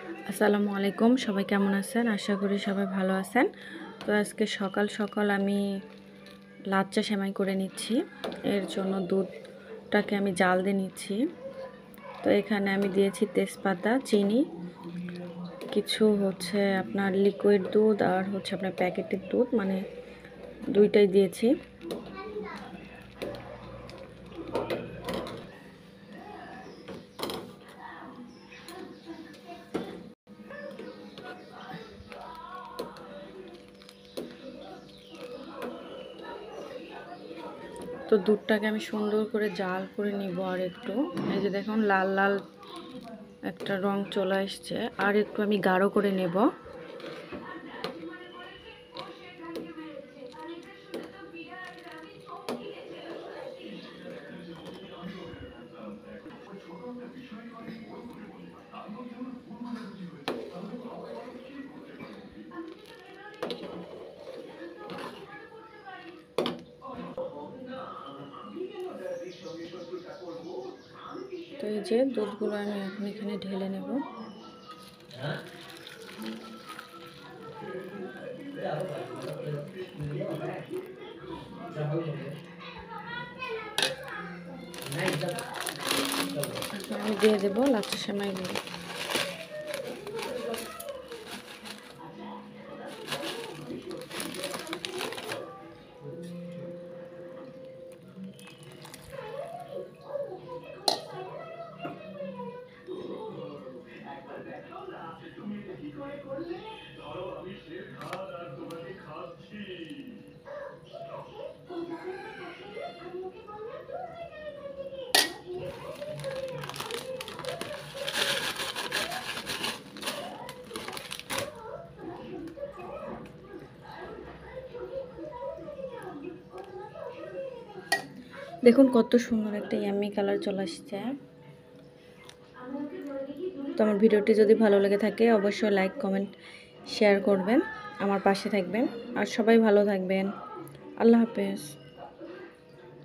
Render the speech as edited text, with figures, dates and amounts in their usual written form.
আসসালামু আলাইকুম, সবাই কেমন আছেন? আশা করি সবাই ভালো আছেন। তো আজকে সকাল সকাল আমি লাচ্চা সেমাই করে নিচ্ছি। এর জন্য দুধটাকে আমি জাল দিয়ে নিচ্ছি। তো এখানে আমি দিয়েছি তেজপাতা, চিনি, কিছু হচ্ছে আপনার লিকুইড দুধ আর হচ্ছে আপনার প্যাকেটের দুধ, মানে দুইটাই দিয়েছি। তো দুধটাকে আমি সুন্দর করে জাল করে নিব। আর একটু, এই যে দেখুন লাল লাল একটা রং চলে আসছে, আর একটু আমি গাঢ় করে নেব। তো এই যে দুধগুলো আমি এখন এখানে ঢেলে নেব। আমি দিয়ে দেবো লাচ্ছা সেমাইগুলো। দেখুন কত সুন্দর একটা ইয়াম্মি কালার চলে আসছে। তো আমার ভিডিওটি যদি ভালো লেগে থাকে অবশ্যই লাইক, কমেন্ট, শেয়ার করবেন, আমার পাশে থাকবেন। আর সবাই ভালো থাকবেন। আল্লাহ হাফেজ।